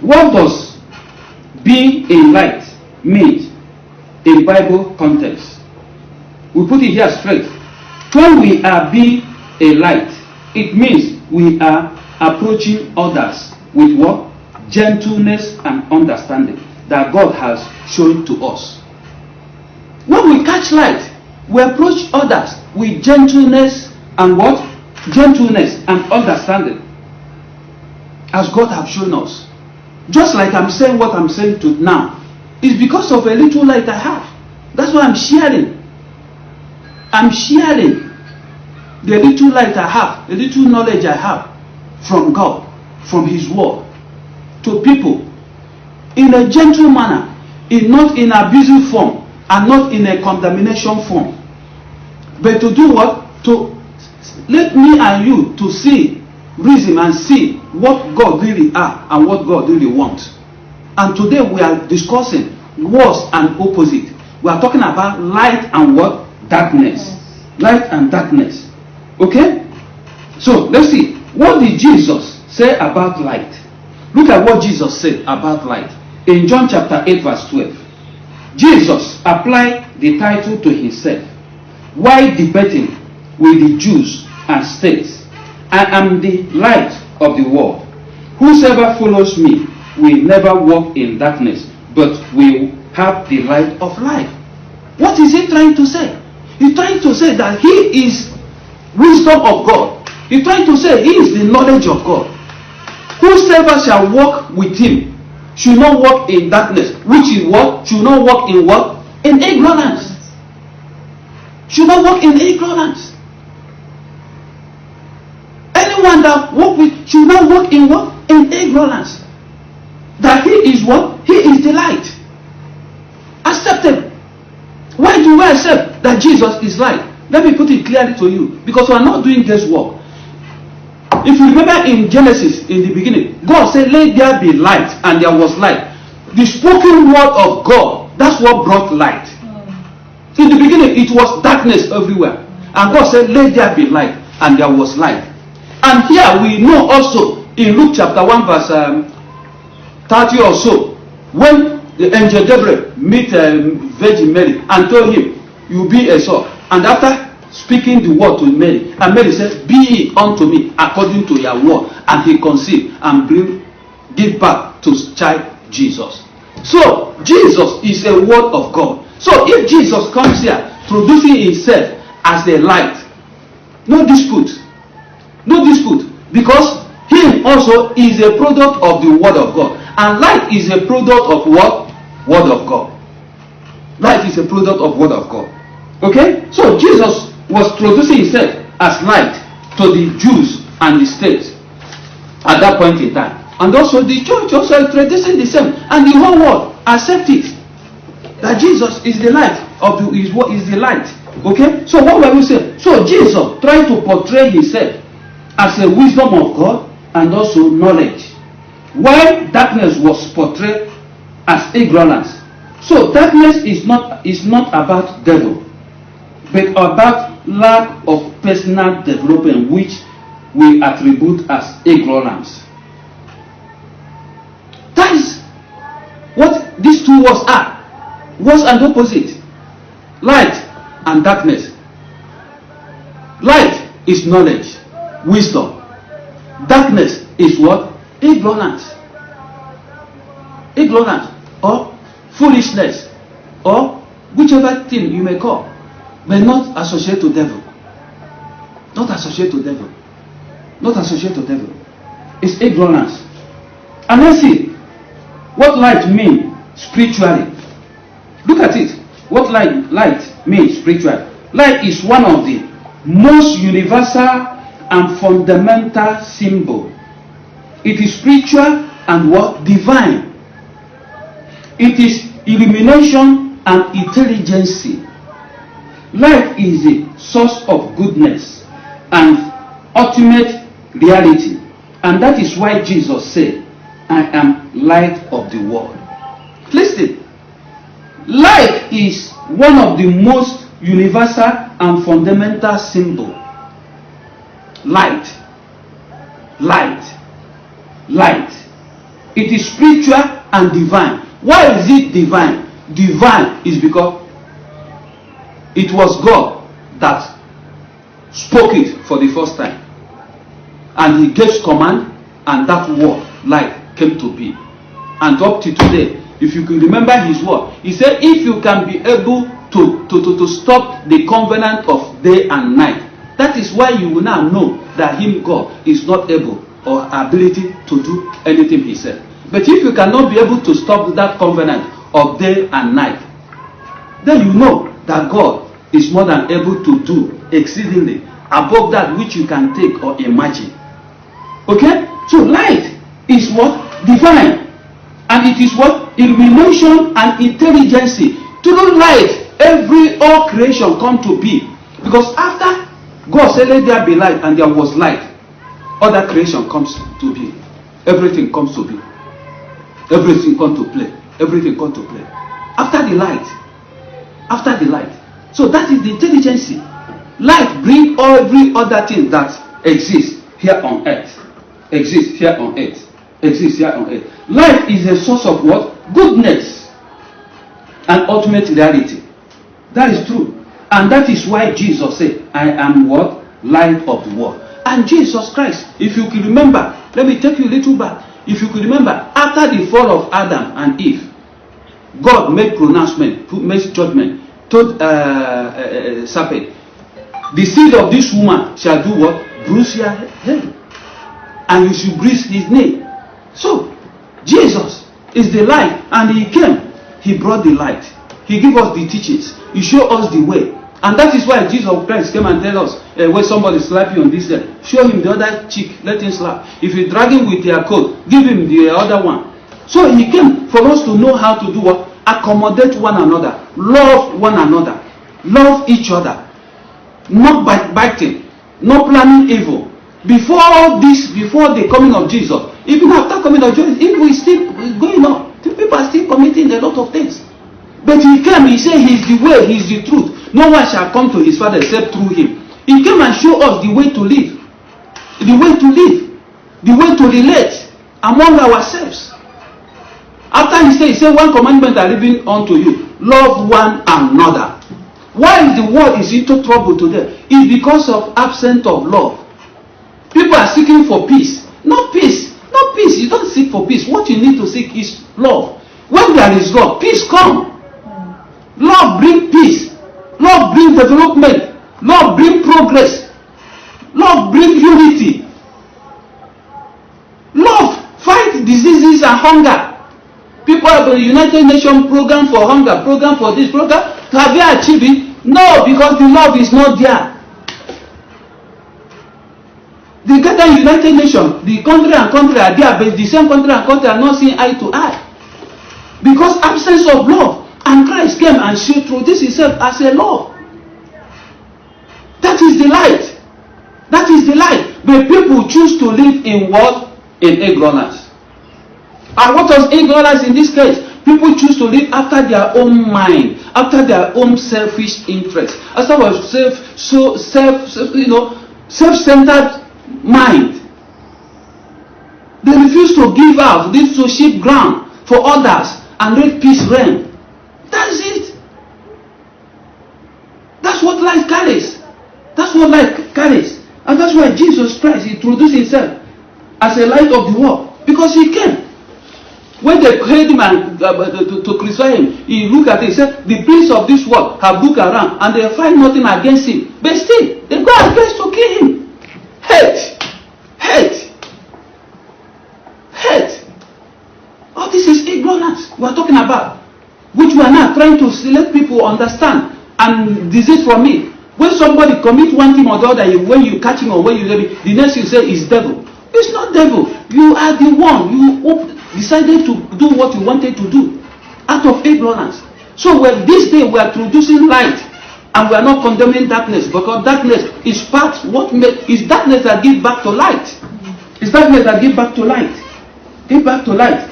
What does be a light mean in Bible context? We put it here straight. When we are being a light, it means we are approaching others with what? Gentleness and understanding that God has shown to us. When we catch light, we approach others with gentleness and what? Gentleness and understanding, as God has shown us. Just like I'm saying what I'm saying to now, it's because of a little light I have. That's why I'm sharing. I'm sharing the little light I have, the little knowledge I have from God, from His Word, to people in a gentle manner, not in an abusive form, and not in a condemnation form. But to do what? To let me and you to see, reason and see what God really are and what God really wants. And today we are discussing words and opposite. We are talking about light and what? Darkness. Light and darkness. Okay? So let's see. What did Jesus say about light? Look at what Jesus said about light. In John chapter 8 verse 12. Jesus applied the title to himself while debating with the Jews and states, I am the light of the world. Whosoever follows me will never walk in darkness, but will have the light of life. What is he trying to say? He's trying to say that he is wisdom of God. He's trying to say he is the knowledge of God. Whosoever shall walk with him should not walk in darkness, which is what? Should not walk in what? In ignorance. Should not walk in ignorance. Anyone that walk with should not walk in what? In ignorance. That he is what? He is the light. Accept him. Why do we accept that Jesus is light? Let me put it clearly to you. Because we are not doing guesswork. If you remember in Genesis, in the beginning, God said, let there be light, and there was light. The spoken word of God, that's what brought light. In the beginning, it was darkness everywhere. And God said, let there be light, and there was light. And here we know also, in Luke chapter 1 verse 30 or so, when the angel Gabriel met Virgin Mary and told him, you be a son. And after speaking the word to Mary, and Mary said, be it unto me according to your word. And he conceived and give birth to child Jesus. So Jesus is a word of God. So if Jesus comes here producing himself as a light, no dispute. No dispute. Because he also is a product of the word of God. And light is a product of what? Word of God. Light is a product of word of God. Okay? So Jesus was producing himself as light to the Jews and the states at that point in time. And also the church also producing the same. And the whole world accept it. That Jesus is the light of the is the light. Okay? So what were we saying? So Jesus tried to portray himself as a wisdom of God and also knowledge. While darkness was portrayed as ignorance. So darkness is not about devil, but about lack of personal development, which we attribute as ignorance. That is what these two words are. Words and opposite. Light and darkness. Light is knowledge, wisdom. Darkness is what? Ignorance. Ignorance or foolishness or whichever thing you may call. But not associate to devil. Not associate to devil. Not associate to devil. It's ignorance. And let's see what light means spiritually. Look at it. What light means spiritually. Light is one of the most universal and fundamental symbol. It is spiritual and what? Divine. It is illumination and intelligence. Light is a source of goodness and ultimate reality. And that is why Jesus said, I am light of the world. Listen, light is one of the most universal and fundamental symbol. Light. Light. Light. It is spiritual and divine. Why is it divine? Divine is because it was God that spoke it for the first time. And he gave command, and that word, light, came to be. And up to today, if you can remember his word, he said, if you can be able to stop the covenant of day and night, that is why you will now know that him, God, is not able or ability to do anything he said. But if you cannot be able to stop that covenant of day and night, then you know that God is more than able to do exceedingly above that which you can take or imagine. Okay? So light is what? Divine. And it is what? Illumination and intelligence. Through light, all creation come to be. Because after God said, let there be light, and there was light, other creation comes to be. Everything comes to be. Everything comes to play. Everything comes to play. After the light. After the light. So that is the intelligence. Light brings every other thing that exists here on earth. Exists here on earth. Exists here on earth. Light is a source of what? Goodness and ultimate reality. That is true. And that is why Jesus said, I am what? Light of the world. And Jesus Christ, if you can remember, let me take you a little back. If you could remember, after the fall of Adam and Eve, God made pronouncement, made judgment, told serpent, the seed of this woman shall do what? Bruise your head. And you should bruise his name. So, Jesus is the light, and he came. He brought the light. He gave us the teachings. He showed us the way. And that is why Jesus Christ came and tell us, when somebody slap you on this side, show him the other cheek, let him slap. If you drag him with your coat, give him the other one. So he came for us to know how to do what? Accommodate one another. Love one another. Love each other. Not biting. Not planning evil. Before the coming of Jesus, even after coming of Jesus, evil is still going on. People are still committing a lot of things. But he came, he said he is the way, he is the truth. No one shall come to his Father except through him. He came and showed us the way to live. The way to live. The way to relate among ourselves. After he said, one commandment I leave unto you. Love one another. Why the world is into trouble today? It's because of absence of love. People are seeking for peace. Not peace. Not peace. You don't seek for peace. What you need to seek is love. When there is love, peace comes. Love brings peace. Love brings development. Love brings progress. Love brings unity. Love fights diseases and hunger. People have a United Nations program for hunger, program for this, program. Have they achieved it? No, because the love is not there. The greater United Nations, the country and country are there, but the same country and country are not seeing eye to eye. Because absence of love. And Christ came and showed through this himself as a love. That is the light. That is the light. But people choose to live in what? In ignorance. And what was ignorance in this case? People choose to live after their own mind, after their own selfish interest, after self-centered mind. They refuse to give out, this to sheep ground for others and let peace reign. That's it. That's what life carries. That's what life carries. And that's why Jesus Christ introduced himself as a light of the world. Because he came. When they held him and to crucify him, he looked at it and said, the prince of this world have looked around and they find nothing against him. But still, they go against to kill him. Hate. Hate. Hate. All this is ignorance we are talking about. Which we are now trying to let people understand and desist from it. When somebody commits one thing or the other, when you catch him or when you let him, the next you say is devil. It's not devil. You are the one. You decided to do what you wanted to do out of ignorance. So this day we are introducing light and we are not condemning darkness, because darkness is part, is darkness that gives back to light. It's darkness that gives back to light. Give back to light.